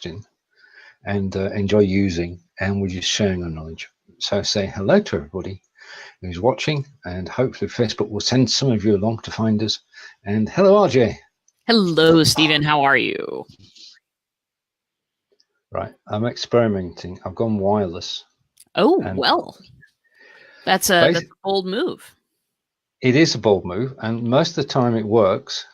in and enjoy using, and we're just sharing our knowledge. So say hello to everybody who's watching, and hopefully Facebook will send some of you along to find us. And hello, RJ. Hello, Steven. How are you? Right, I'm experimenting. I've gone wireless. Oh, well, that's a bold move. It is a bold move, and most of the time it works,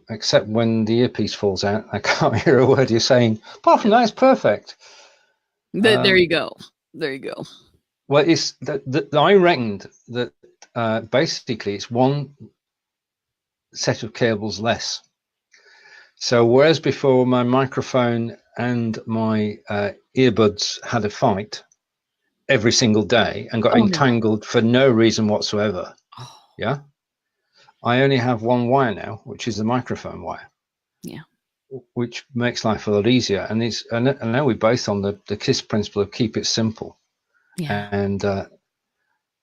except when the earpiece falls out. I can't hear a word you're saying. Apart from that, it's perfect. There you go. There you go. Well, it's I reckoned that basically it's one set of cables less. So whereas before my microphone and my earbuds had a fight every single day and got entangled for no reason whatsoever, yeah, I only have one wire now, which is the microphone wire. Yeah. Which makes life a lot easier. And now we're both on the KISS principle of keep it simple. Yeah. And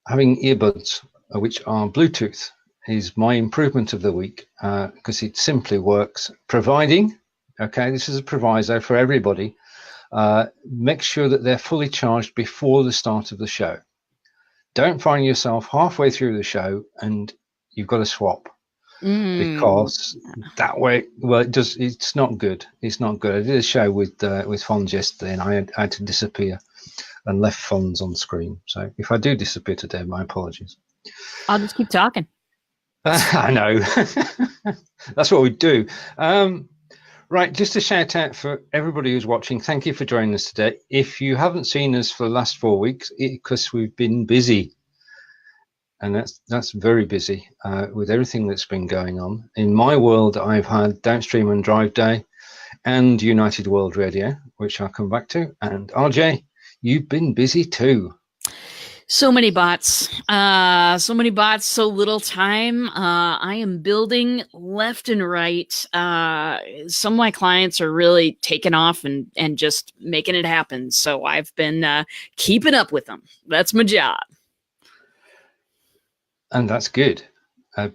having earbuds, which are Bluetooth, is my improvement of the week, because it simply works, providing, okay, this is a proviso for everybody, make sure that they're fully charged before the start of the show. Don't find yourself halfway through the show and you've got to swap. Because that way, well, it's not good. It's not good. I did a show with Fonz yesterday, and I had to disappear and left Fonz on screen. So if I do disappear today, my apologies. I'll just keep talking. I know. That's what we do. Right, just a shout out for everybody who's watching. Thank you for joining us today. If you haven't seen us for the last 4 weeks, because we've been busy. And that's very busy with everything that's been going on. In my world, I've had Downstream and Drive Day and United World Radio, which I'll come back to. And RJ, you've been busy too. So many bots, so little time. I am building left and right. Some of my clients are really taking off and just making it happen. So I've been keeping up with them. That's my job. And that's good.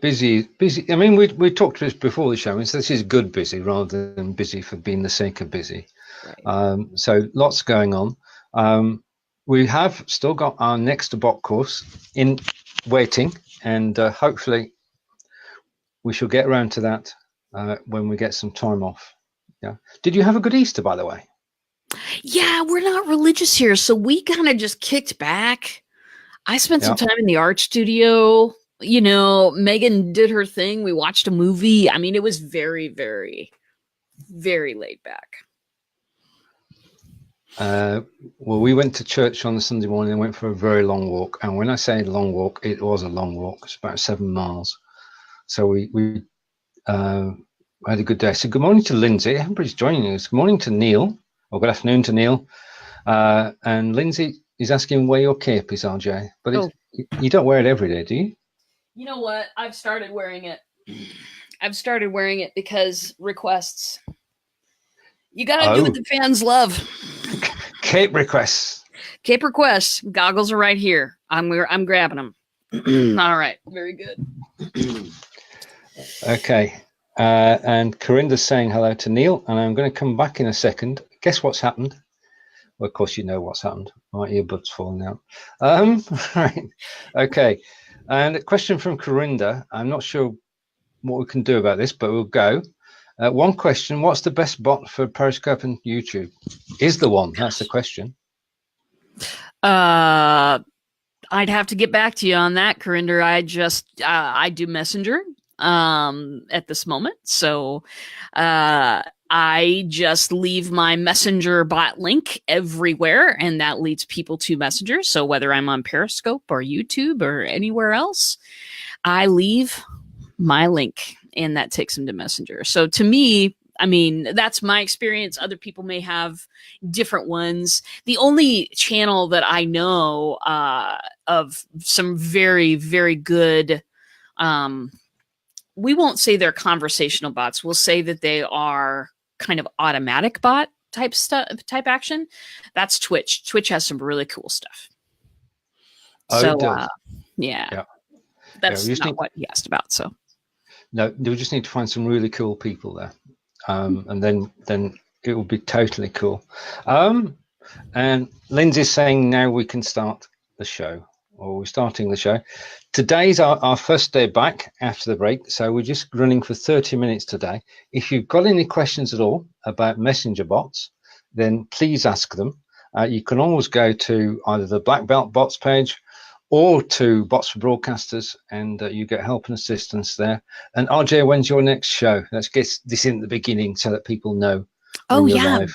Busy. I mean, we talked to this before the show, and so this is good busy rather than busy for being the sake of busy. Right. So lots going on. We have still got our next bot course in waiting, and hopefully we shall get around to that when we get some time off. Yeah. Did you have a good Easter, by the way? Yeah, we're not religious here, so we kind of just kicked back. I spent some time in the art studio. You know, Megan did her thing. We watched a movie. I mean, it was very, very, very laid back. Well, we went to church on the Sunday morning and went for a very long walk. And when I say long walk, it was a long walk. It's about 7 miles. So we had a good day. So good morning to Lindsay. Everybody's joining us. Good morning to Neil, or good afternoon to Neil. And Lindsay is asking where your cape is, RJ. But you don't wear it every day, do you? You know what? I've started wearing it. I've started wearing it because requests. You got to do what the fans love. Cape requests. Cape requests. Goggles are right here. I'm grabbing them. All right. Very good. Okay. And Corinda's saying hello to Neil, and I'm going to come back in a second. Guess what's happened? Well, of course, you know what's happened. My earbud's falling out. Right. Okay. And a question from Corinda. I'm not sure what we can do about this, but we'll go. One question: what's the best bot for Periscope and YouTube? Is the one? That's the question. I'd have to get back to you on that, Corinda. I do Messenger at this moment, so I just leave my Messenger bot link everywhere, and that leads people to Messenger. So whether I'm on Periscope or YouTube or anywhere else, I leave my link, and that takes them to Messenger. So to me, I mean, that's my experience. Other people may have different ones. The only channel that I know of some very, very good, we won't say they're conversational bots. We'll say that they are kind of automatic bot type action. That's Twitch. Twitch has some really cool stuff. Yeah. That's not what he asked about. So no, we just need to find some really cool people there. and then it will be totally cool. And Lindsay's saying now we can start the show, or we're starting the show. Today's our first day back after the break, so we're just running for 30 minutes today. If you've got any questions at all about messenger bots, then please ask them. You can always go to either the Black Belt Bots page or to Bots for Broadcasters, and you get help and assistance there. And RJ, when's your next show? Let's get this in at the beginning so that people know when you're live.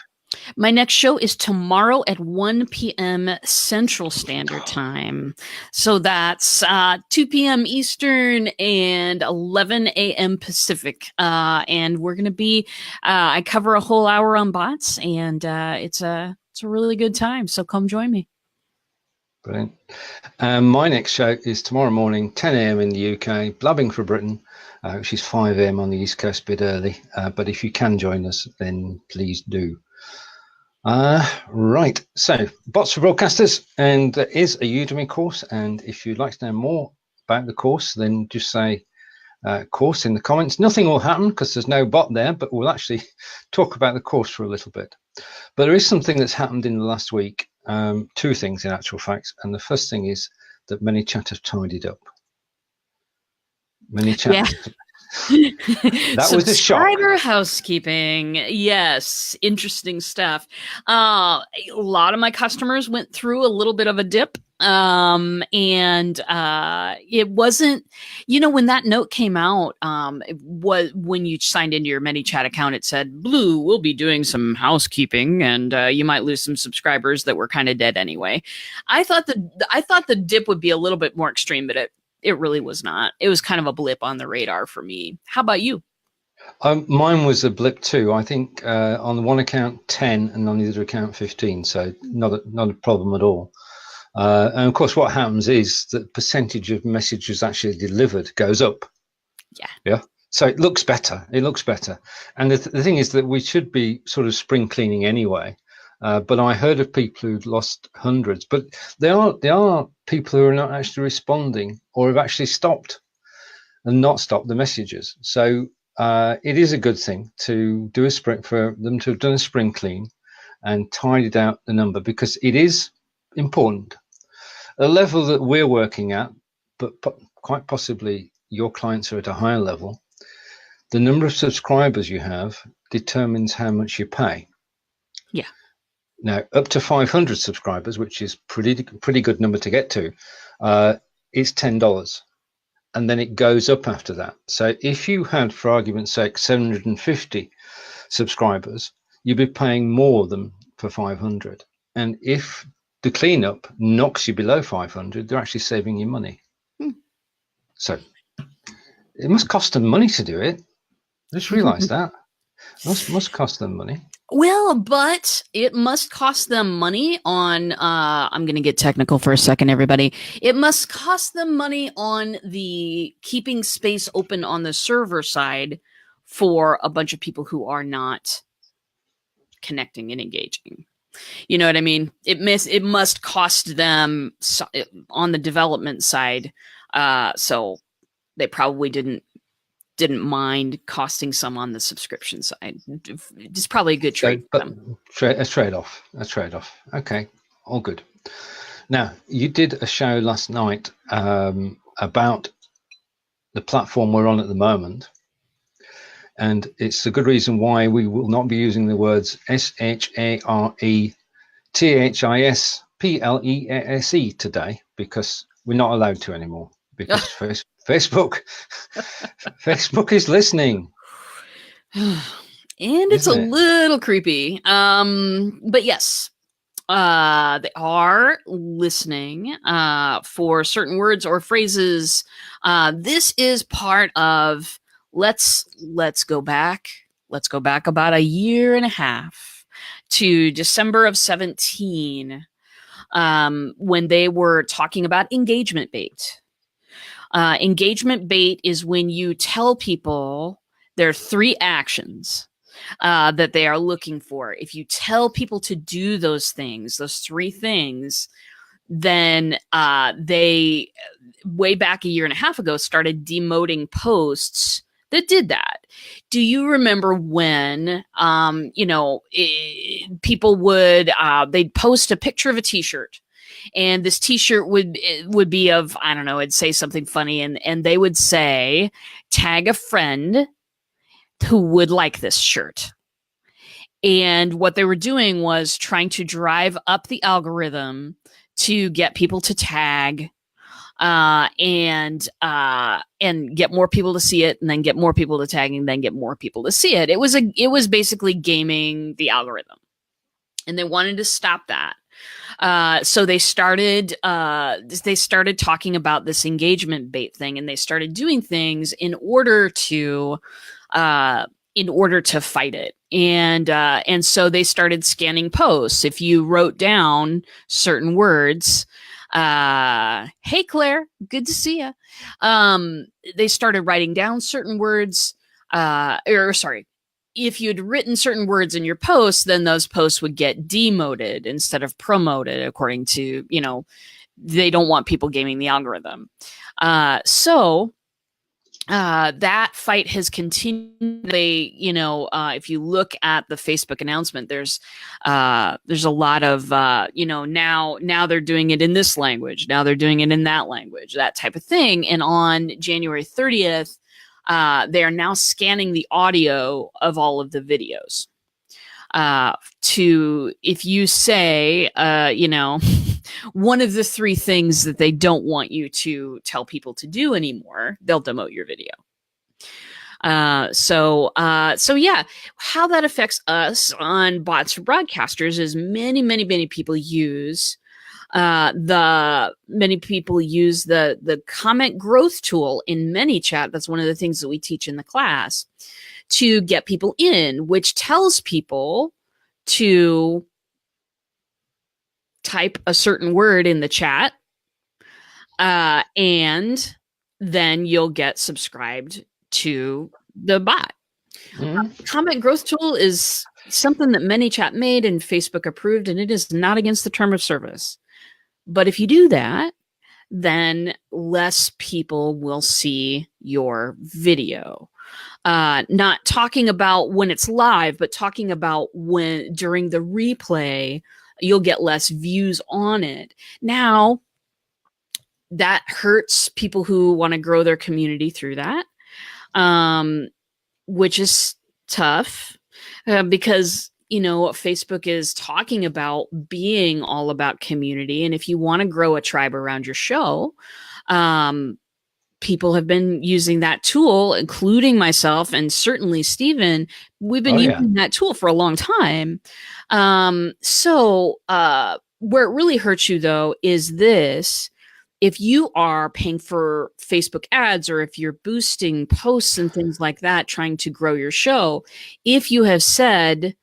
My next show is tomorrow at 1 p.m. Central Standard Time. So that's 2 p.m. Eastern and 11 a.m. Pacific. And we're going to be, I cover a whole hour on bots, and it's a really good time. So come join me. Brilliant. My next show is tomorrow morning, 10 a.m. in the UK, blabbing for Britain, which is 5 a.m. on the East Coast, a bit early. But if you can join us, then please do. Right, so Bots for Broadcasters, and there is a Udemy course, and if you'd like to know more about the course, then just say course in the comments. Nothing will happen because there's no bot there, but we'll actually talk about the course for a little bit. But there is something that's happened in the last week, two things in actual fact, and the first thing is that ManyChat have tidied up. ManyChat. Yeah. That was a shock. Subscriber housekeeping. Yes. Interesting stuff. A lot of my customers went through a little bit of a dip. And it wasn't, when that note came out, it was when you signed into your ManyChat account, it said, Blue, we'll be doing some housekeeping, and you might lose some subscribers that were kind of dead anyway. I thought the dip would be a little bit more extreme, but it really was not. It was kind of a blip on the radar for me. How about you? Mine was a blip too. I think on the one account 10 and on the other account 15. So not a problem at all. And of course, what happens is that the percentage of messages actually delivered goes up. Yeah. So it looks better. And the thing is that we should be sort of spring cleaning anyway. But I heard of people who'd lost hundreds. But there are people who are not actually responding or have actually stopped and not stopped the messages. So it is a good thing to do a spring, for them to have done a spring clean and tidied out the number, because it is important. A level that we're working at, but quite possibly your clients are at a higher level, the number of subscribers you have determines how much you pay. Yeah. Now, up to 500 subscribers, which is pretty good number to get to, is $10. And then it goes up after that. So if you had, for argument's sake, 750 subscribers, you'd be paying more than for 500. And if the cleanup knocks you below 500, they're actually saving you money. So it must cost them money to do it. I just realized that. Must cost them money. Well, but it must cost them money on, I'm going to get technical for a second, everybody. It must cost them money on the keeping space open on the server side for a bunch of people who are not connecting and engaging. You know what I mean? It must cost them on the development side. So they probably didn't mind costing some on the subscription side. It's probably a good trade for them. A trade-off. Okay, all good. Now, you did a show last night about the platform we're on at the moment, and it's a good reason why we will not be using the words SHARETHISPLEASE today, because we're not allowed to anymore, because Facebook is listening. And it's a little creepy. But yes, they are listening for certain words or phrases. This is part of let's go back about a year and a half to December of 17, when they were talking about engagement bait. Engagement bait is when you tell people there are 3 actions that they are looking for. If you tell people to do those 3 things, then they, way back a year and a half ago, started demoting posts that did that. Do you remember when, people would, they'd post a picture of a t-shirt, and this t-shirt would be of, I don't know, it'd say something funny, and they would say, tag a friend who would like this shirt. And what they were doing was trying to drive up the algorithm to get people to tag, and get more people to see it, and then get more people to tag, and then get more people to see it. It was basically gaming the algorithm, and they wanted to stop that. So they started talking about this engagement bait thing, and they started doing things in order to fight it. And so they started scanning posts. If you wrote down certain words, hey Claire, good to see you. They started writing down certain words, if you'd written certain words in your posts, then those posts would get demoted instead of promoted, according to, they don't want people gaming the algorithm. So that fight has continued. If you look at the Facebook announcement, there's a lot of, now they're doing it in this language. Now they're doing it in that language, that type of thing. And on January 30th, they are now scanning the audio of all of the videos. If you say, one of the three things that they don't want you to tell people to do anymore, they'll demote your video. So yeah, how that affects us on Bots for Broadcasters is many people use the comment growth tool in ManyChat. That's one of the things that we teach in the class, to get people in, which tells people to type a certain word in the chat, and then you'll get subscribed to the bot. Comment growth tool is something that ManyChat made and Facebook approved, and it is not against the term of service. But if you do that, then less people will see your video. Not talking about when it's live, but talking about when during the replay, you'll get less views on it. Now, that hurts people who want to grow their community through that, which is tough, because Facebook is talking about being all about community. And if you want to grow a tribe around your show, people have been using that tool, including myself and certainly Steven. We've been using that tool for a long time. So where it really hurts you, though, is this. If you are paying for Facebook ads, or if you're boosting posts and things like that, trying to grow your show, if you've said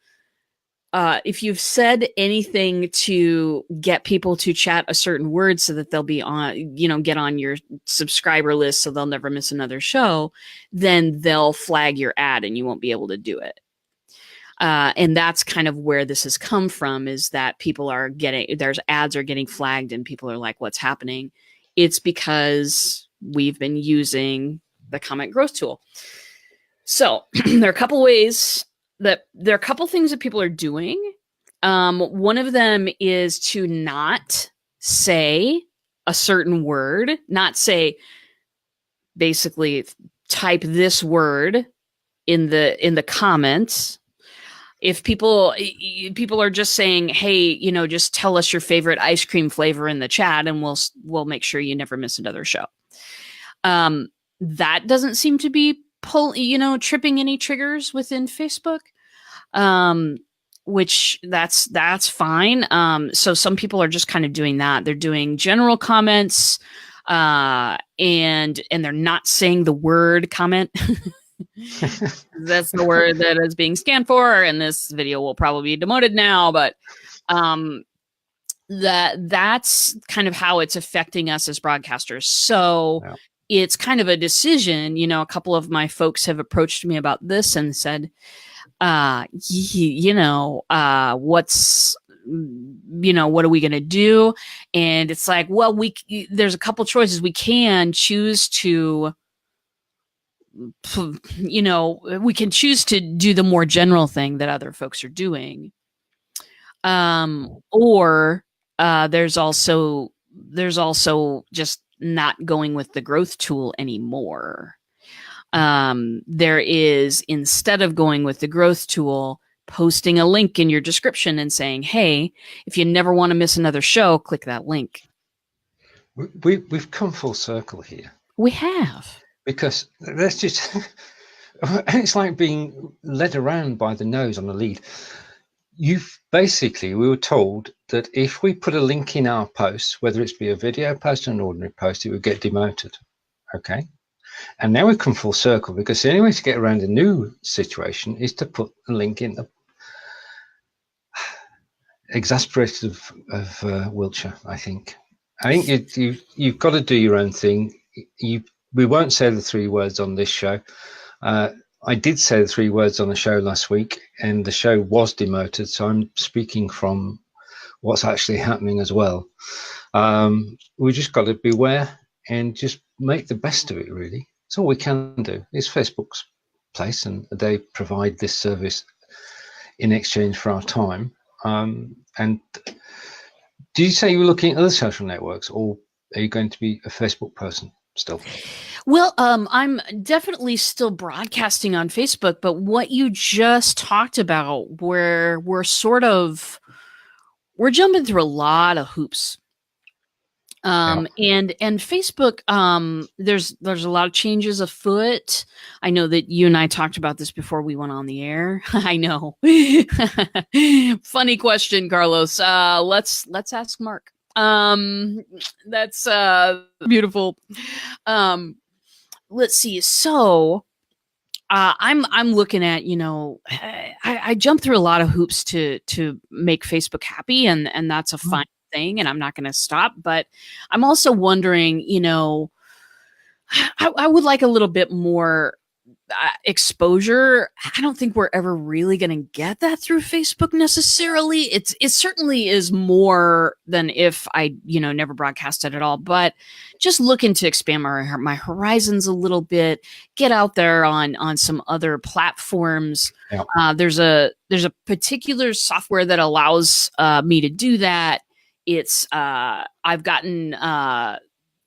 anything to get people to chat a certain word so that they'll be on, get on your subscriber list so they'll never miss another show, then they'll flag your ad and you won't be able to do it. And that's kind of where this has come from, is that there's ads are getting flagged and people are like, what's happening? It's because we've been using the comment growth tool. So there are a couple things that people are doing. One of them is to not say a certain word, not say, basically type this word in the comments. If people are just saying, hey, just tell us your favorite ice cream flavor in the chat, and we'll make sure you never miss another show. That doesn't seem to be tripping any triggers within Facebook, which that's fine. So some people are just kind of doing that. They're doing general comments, and they're not saying the word comment. That's the word that is being scanned for, and this video will probably be demoted now, but that's kind of how it's affecting us as broadcasters. So it's kind of a decision. A couple of my folks have approached me about this and said, what's, what are we going to do? And it's like, well, there's a couple choices. We can choose to you know, we can choose to do the more general thing that other folks are doing. Or there's also just not going with the growth tool anymore. There is, instead of going with the growth tool, posting a link in your description and saying, hey, if you never want to miss another show, click that link. We've come full circle here. We have. Because let's just, it's like being led around by the nose on a lead. We were told that if we put a link in our post, whether it's be a video post or an ordinary post, it would get demoted. Okay. And now we've come full circle, because the only way to get around a new situation is to put a link in. The exasperated of Wiltshire, I think. I think you've got to do your own thing. We won't say the 3 words on this show. I did say the 3 words on the show last week, and the show was demoted. So I'm speaking from what's actually happening as well. We just got to beware and just make the best of it, really. It's all we can do. It's Facebook's place, and they provide this service in exchange for our time. And do you say you were looking at other social networks, or are you going to be a Facebook person still? Well, I'm definitely still broadcasting on Facebook, but what you just talked about, where we're jumping through a lot of hoops. And Facebook, there's a lot of changes afoot. I know that you and I talked about this before we went on the air. I know. Funny question, Carlos. Let's ask Mark. That's beautiful. Let's see. So I'm looking at, you know, I jumped through a lot of hoops to make Facebook happy, and that's a fine thing, and I'm not going to stop. But I'm also wondering, you know, I would like a little bit more exposure. I don't think we're ever really going to get that through Facebook necessarily. It certainly is more than if I, you know, never broadcasted at all, but just looking to expand my horizons a little bit, get out there on some other platforms. Yeah. There's a particular software that allows me to do that. It's I've gotten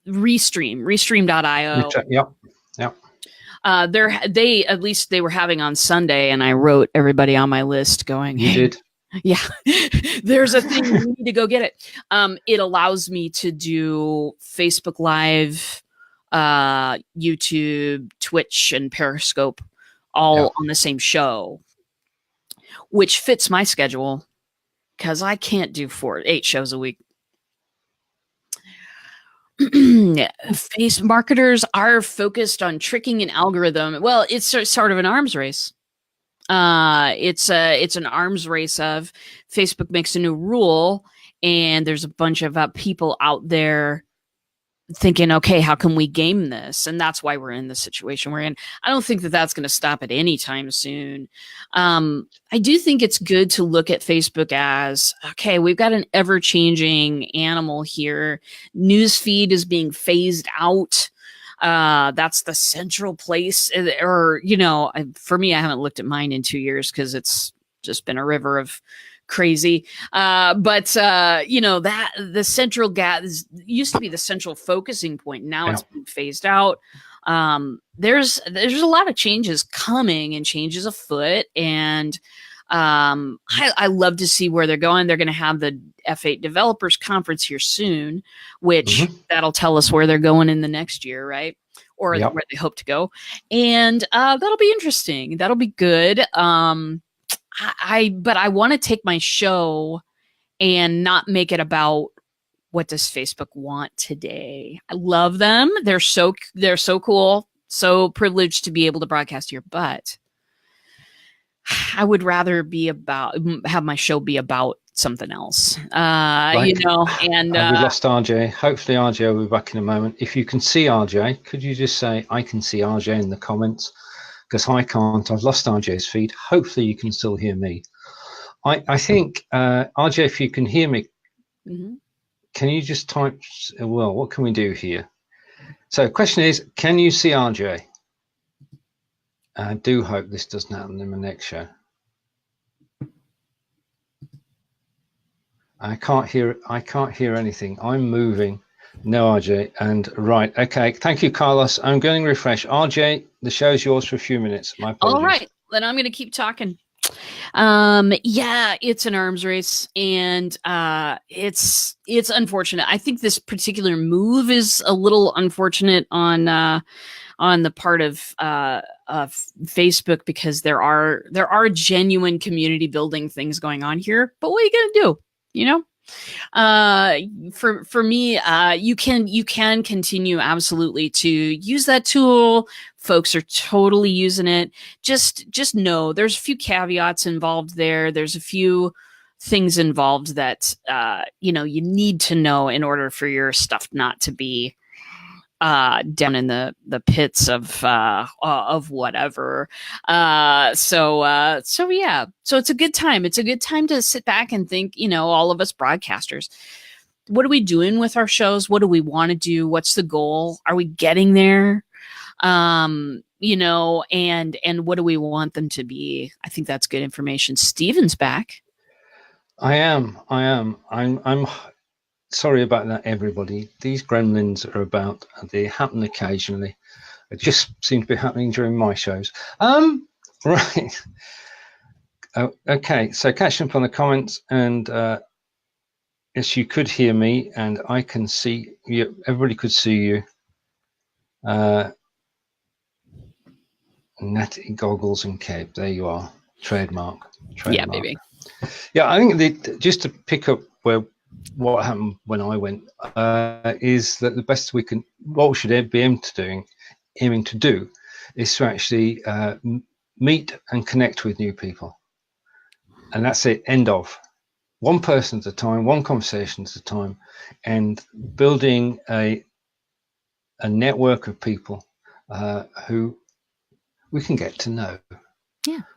Restream.io. Yep. Yep. They were having on Sunday, and I wrote everybody on my list going, hey, you did. Yeah, there's a thing, we need to go get it. It allows me to do Facebook Live, YouTube, Twitch, and Periscope all on the same show, which fits my schedule because I can't do 8 shows a week. Face marketers are focused on tricking an algorithm. Well, it's sort of an arms race. It's an arms race of Facebook makes a new rule, and there's a bunch of people out there thinking, okay, how can we game this? And that's why we're in the situation we're in. I don't think that that's going to stop at any time soon. I do think it's good to look at Facebook as, okay, we've got an ever-changing animal here. Newsfeed is being phased out. That's the central place, or, you know, for me, I haven't looked at mine in 2 years because it's just been a river of crazy. But you know, that the central used to be the central focusing point. Now it's being phased out. There's a lot of changes coming and changes afoot, and I love to see where they're going. They're going to have the F8 Developers Conference here soon, which that'll tell us where they're going in the next year, right? Or where they hope to go. And that'll be interesting. That'll be good. But I want to take my show and not make it about what does Facebook want today. I love them. They're so cool. So privileged to be able to broadcast here, but I would rather have my show be about something else. You know, and we lost RJ. Hopefully RJ will be back in a moment. If you can see RJ, could you just say, I can see RJ in the comments? Because I can't. I've lost RJ's feed. Hopefully you can still hear me. I think, RJ, if you can hear me, can you just type, well, what can we do here? So the question is, can you see RJ? I do hope this doesn't happen in my next show. I can't hear anything. I'm moving. No, RJ. And right. Okay. Thank you, Carlos. I'm going to refresh. RJ, the show's yours for a few minutes. My apologies. All right. Then I'm going to keep talking. Yeah, it's an arms race, and it's unfortunate. I think this particular move is a little unfortunate on the part of Facebook, because there are genuine community building things going on here. But what are you gonna do? You know? For me, you can continue absolutely to use that tool. Folks are totally using it. Just know there's a few caveats involved there. There's a few things involved that you need to know in order for your stuff not to be down in the pits of whatever. So yeah. So it's a good time. It's a good time to sit back and think, all of us broadcasters, what are we doing with our shows? What do we want to do? What's the goal? Are we getting there? And what do we want them to be? I think that's good information. Steven's back. I am. I'm sorry about that, everybody. These gremlins are about. They happen occasionally. It just seems to be happening during my shows. Right. Oh, okay. So catching up on the comments, and yes, you could hear me, and I can see you. Everybody could see you. Natty goggles and cape. There you are. Trademark. Yeah, baby. Yeah, I think just to pick up what happened when I went is that the best what we should be aiming to do is to actually meet and connect with new people, and that's it. End of. One person at a time, one conversation at a time, and building a network of people who we can get to know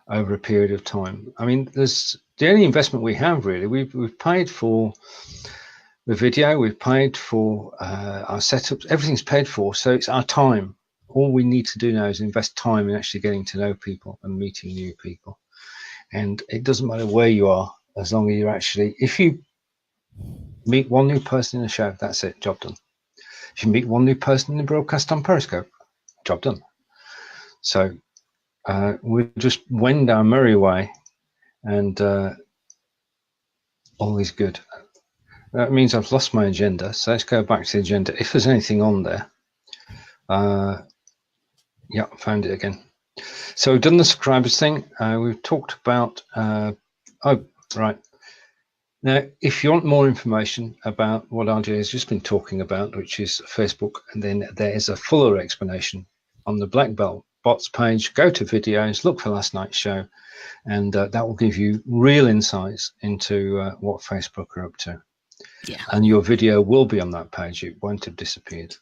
over a period of time. I mean, there's the only investment we have really. We've paid for the video, we've paid for our setups, everything's paid for. So it's our time. All we need to do now is invest time in actually getting to know people and meeting new people. And it doesn't matter where you are, as long as you're actually, if you meet one new person in the show, that's it, job done. If you meet one new person in the broadcast on Periscope, job done. So we just wend our merry way, and all is good. That means I've lost my agenda, so let's go back to the agenda. If there's anything on there, yeah, found it again. So we've done the subscribers thing. We've talked about, oh, right. Now, if you want more information about what RJ has just been talking about, which is Facebook, and then there is a fuller explanation on the Black Belt Bots page, go to videos, look for last night's show, and that will give you real insights into what Facebook are up to. Yeah. And your video will be on that page. It won't have disappeared.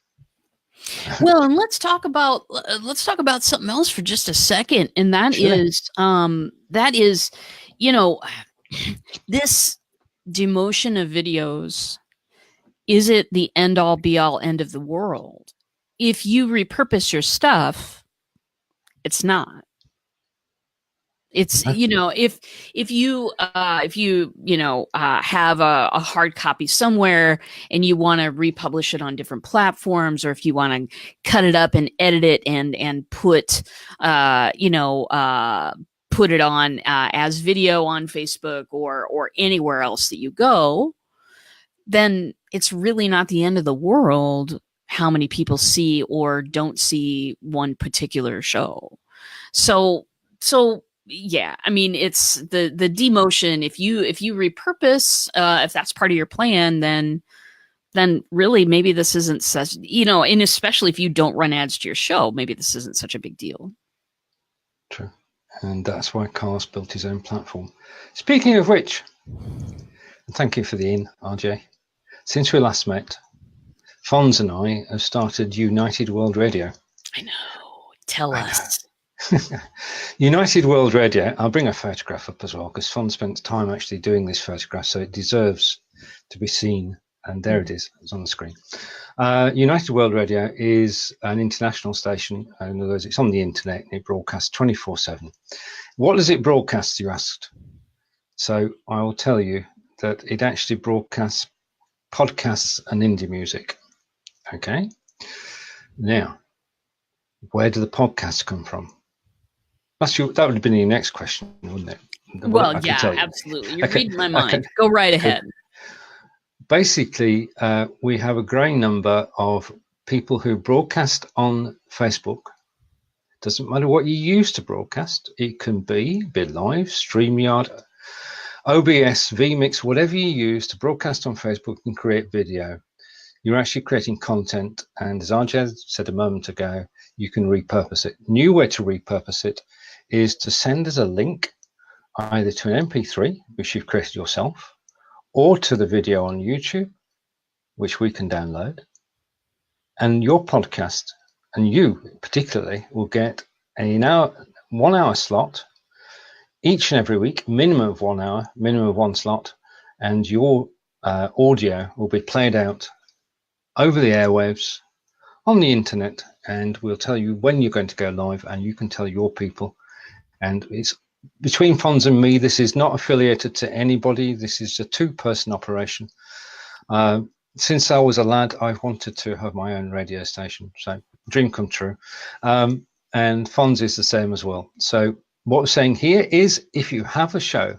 Well, and let's talk about something else for just a second, and that is this demotion of videos. Is it the end all be all end of the world? If you repurpose your stuff, it's not. It's, if you have a hard copy somewhere and you want to republish it on different platforms, or if you want to cut it up and edit it and put it on as video on Facebook or anywhere else that you go, then it's really not the end of the world how many people see or don't see one particular show. So yeah, I mean, it's the demotion. If you repurpose, if that's part of your plan, then really maybe this isn't such, and especially if you don't run ads to your show, maybe this isn't such a big deal. True. And that's why Carlos built his own platform. Speaking of which, thank you for the in, RJ. Since we last met, Fonz and I have started United World Radio. I know. Tell us. United World Radio. I'll bring a photograph up as well, because Fonz spent time actually doing this photograph, so it deserves to be seen. And there it is. It's on the screen. United World Radio is an international station. In other words, it's on the internet and it broadcasts 24/7. What does it broadcast, you asked? So I will tell you that it actually broadcasts podcasts and indie music. Okay. Now, where do the podcasts come from? That would have been your next question, wouldn't it? Well, yeah, absolutely. You're reading my mind. Go right ahead. Basically, we have a growing number of people who broadcast on Facebook. Doesn't matter what you use to broadcast. It can be live, StreamYard, OBS, vMix, whatever you use to broadcast on Facebook and create video. You're actually creating content. And as RJ said a moment ago, you can repurpose it. New way to repurpose it is to send us a link either to an MP3, which you've created yourself, or to the video on YouTube, which we can download. And your podcast, and you particularly, will get a 1 hour slot each and every week, minimum of 1 hour, minimum of one slot, and your audio will be played out over the airwaves on the internet, and we'll tell you when you're going to go live, and you can tell your people. And it's between Fonz and me. This is not affiliated to anybody. This is a two-person operation. Since I was a lad, I've wanted to have my own radio station, so dream come true. And Fonz is the same as well. So what we're saying here is, if you have a show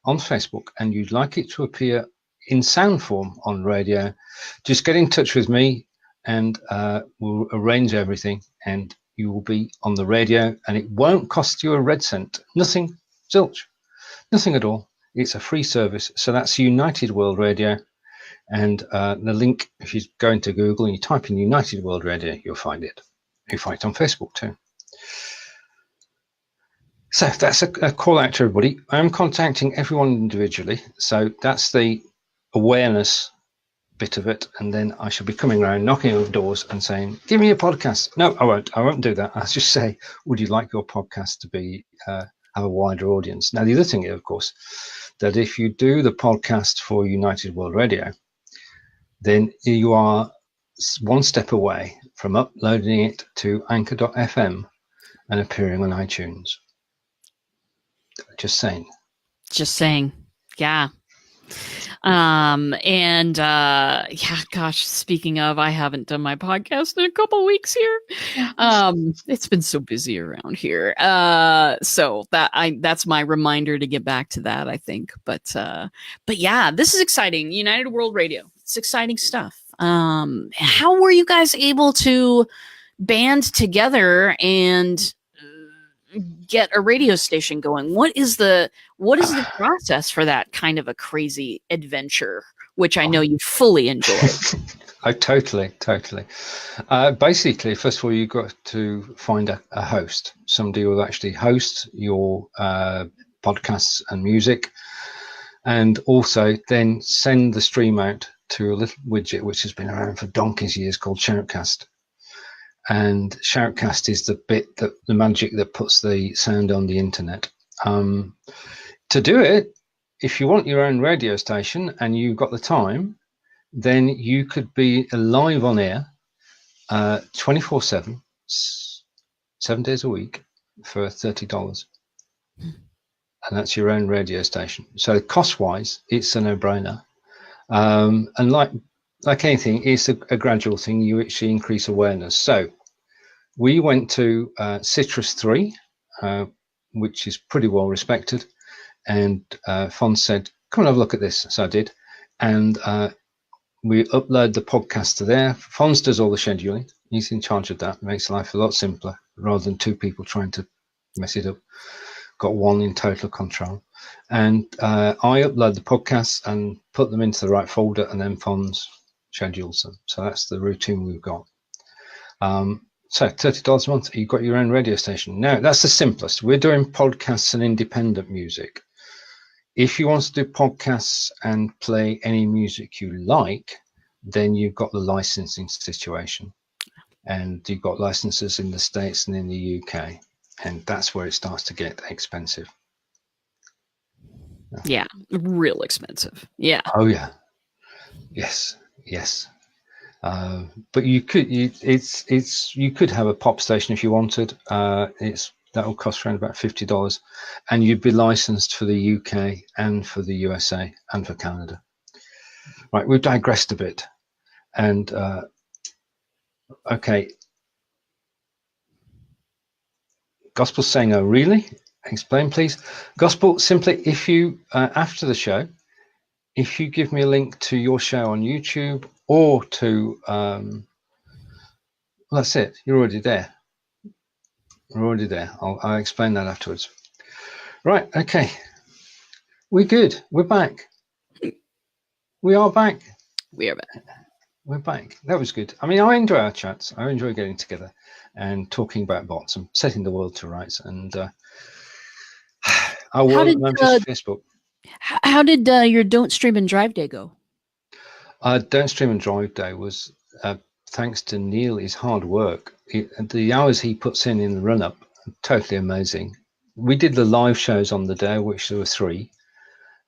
on Facebook and you'd like it to appear in sound form on radio, just get in touch with me and we'll arrange everything, and you will be on the radio, and it won't cost you a red cent. Nothing, zilch, nothing at all. It's a free service. So that's United World Radio. And the link, if you go into Google and you type in United World Radio, you'll find it. You'll find it on Facebook too. So that's a call out to everybody. I'm contacting everyone individually. So that's the awareness bit of it. And then I shall be coming around, knocking on doors and saying, give me a podcast. No, I won't. I won't do that. I'll just say, would you like your podcast to be have a wider audience? Now, the other thing is, of course, that if you do the podcast for United World Radio, then you are one step away from uploading it to anchor.fm and appearing on iTunes. Just saying. Just saying. Yeah. Yeah, gosh, speaking of, I haven't done my podcast in a couple weeks here. It's been so busy around here. So that's my reminder to get back to that, I think. But yeah, this is exciting. United World Radio. It's exciting stuff. How were you guys able to band together and get a radio station going? What is the process for that kind of a crazy adventure, which I know you fully enjoy? I totally. Basically, first of all, you've got to find a host, somebody who will actually host your podcasts and music, and also then send the stream out to a little widget which has been around for donkey's years called Shoutcast. And Shoutcast is the magic that puts the sound on the internet. To do it, if you want your own radio station and you've got the time, then you could be live on air 24/7, 7 days a week for $30. And that's your own radio station. So cost-wise, it's a no-brainer. And like anything, it's a gradual thing. You actually increase awareness. So we went to Citrus 3, which is pretty well respected. And Fonz said, come and have a look at this. So I did. And we upload the podcast to there. Fonz does all the scheduling. He's in charge of that. It makes life a lot simpler rather than two people trying to mess it up. Got one in total control. And I upload the podcasts and put them into the right folder, and then Fonz schedules them. So that's the routine we've got. So $30 a month, you've got your own radio station. Now, that's the simplest. We're doing podcasts and independent music. If you want to do podcasts and play any music you like, then you've got the licensing situation. And you've got licenses in the States and in the UK. And that's where it starts to get expensive. Yeah, real expensive. Yeah. Oh, yeah. Yes. But you could you could have a pop station if you wanted. That will cost around about $50, and you'd be licensed for the UK and for the USA and for Canada. Right, we've digressed a bit, and okay. Gospel's saying, "Oh, really? Explain, please." Gospel, simply, if you after the show, if you give me a link to your show on YouTube or to, well, that's it. You're already there. We're already there. I'll explain that afterwards. Right. Okay. We're good. We're back. We are back. We are back. We're back. That was good. I mean, I enjoy our chats. I enjoy getting together and talking about bots and setting the world to rights. And our world at the moment is Facebook. How did your Don't Stream and Drive Day go? Don't Stream and Drive Day was thanks to Neil, his hard work. The hours he puts in the run-up, totally amazing. We did the live shows on the day, which there were 3,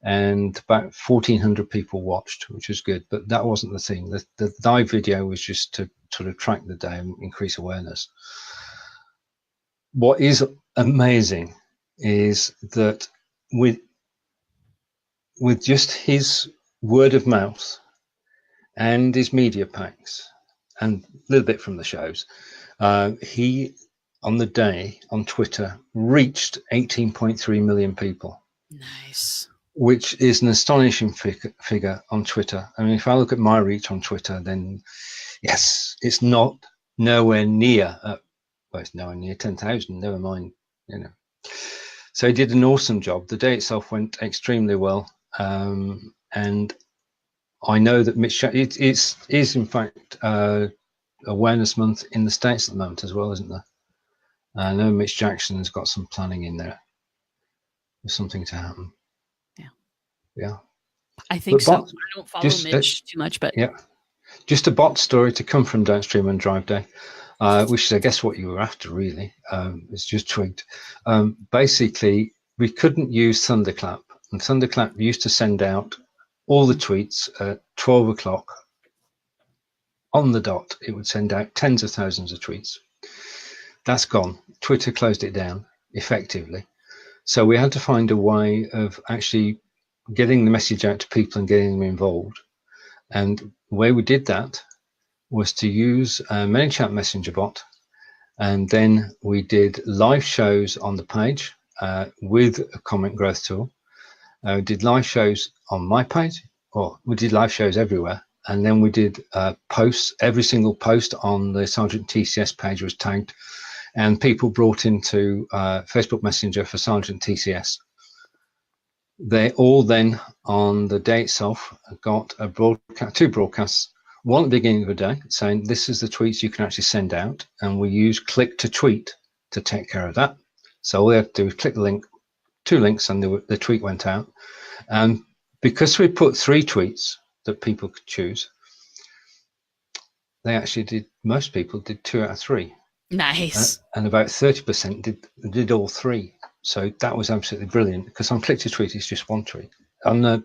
and about 1,400 people watched, which was good. But that wasn't the thing. The live video was just to sort of track the day and increase awareness. What is amazing is that with just his word of mouth and his media packs and a little bit from the shows, he on the day on Twitter reached 18.3 million people. Nice. Which is an astonishing figure on Twitter. I mean, if I look at my reach on Twitter, then yes, it's not nowhere near, well, it's nowhere near 10,000, never mind, you know. So he did an awesome job. The day itself went extremely well. And I know that Mitch, it is in fact Awareness Month in the States at the moment as well, isn't there? I know Mitch Jackson has got some planning in there. There's something to happen. Yeah, I think so. I don't follow Mitch too much, but yeah, just a bot story to come from Don't Stream and Drive Day, which is, I guess, what you were after, really. It's just twigged. Basically, we couldn't use Thunderclap, and Thunderclap used to send out all the tweets at 12 o'clock on the dot. It would send out tens of thousands of tweets. That's gone. Twitter closed it down effectively, so we had to find a way of actually getting the message out to people and getting them involved. And the way we did that was to use a ManyChat Messenger bot. And then we did live shows on the page with a comment growth tool. We did live shows on my page, or we did live shows everywhere. And then we did posts. Every single post on the Sergeant TCS page was tagged, and people brought into Facebook Messenger for Sergeant TCS. They all then, on the day itself, got a broadcast, 2 broadcasts, one at the beginning of the day saying this is the tweets you can actually send out, and we use click to tweet to take care of that. So all they have to do is click the link, 2 links, and the tweet went out. And because we put 3 tweets that people could choose, they actually did, most people did 2 out of 3. Nice. And about 30% did all 3. So that was absolutely brilliant, because on click to tweet, it's just 1 tweet. On the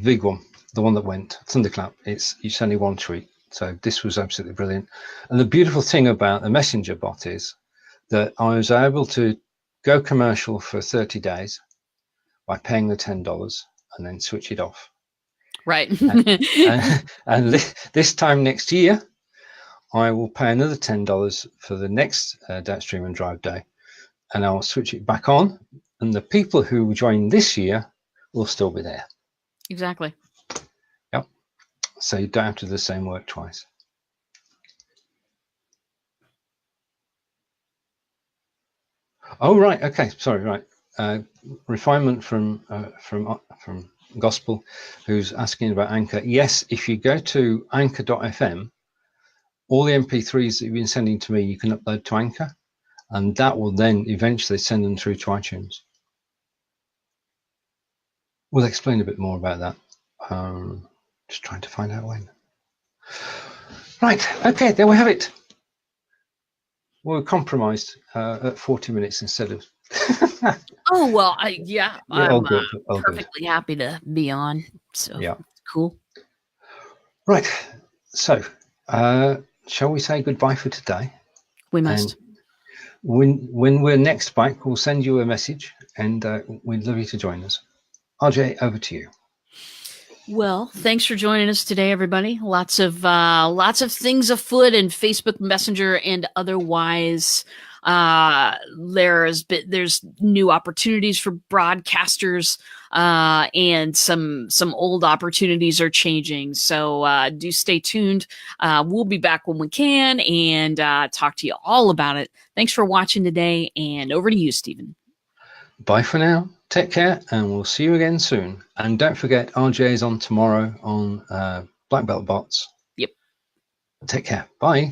big one, the one that went, Thunderclap, it's only 1 tweet. So this was absolutely brilliant. And the beautiful thing about the Messenger bot is that I was able to go commercial for 30 days by paying the $10 and then switch it off. Right. and this time next year, I will pay another $10 for the next Don't Stream and Drive Day, and I'll switch it back on, and the people who join this year will still be there. Exactly. Yep. So you don't have to do the same work twice. Oh, right. Okay. Sorry. Right. Refinement from Gospel, who's asking about Anchor. Yes, if you go to anchor.fm, all the MP3s that you've been sending to me, you can upload to Anchor, and that will then eventually send them through to iTunes. We'll explain a bit more about that. Just trying to find out when. Right, okay, there we have it. We're compromised at 40 minutes instead of... Oh, well, I'm perfectly happy to be on, so yeah. Cool. Right. So, shall we say goodbye for today? We must. And when we're next back, we'll send you a message, and we'd love you to join us. RJ, over to you. Well, thanks for joining us today, everybody. Lots of things afoot in Facebook Messenger and otherwise. There's new opportunities for broadcasters, and some old opportunities are changing. So do stay tuned. We'll be back when we can and talk to you all about it. Thanks for watching today, and over to you, Stephen. Bye for now. Take care, and we'll see you again soon. And don't forget, RJ is on tomorrow on Black Belt Bots. Yep. Take care. Bye.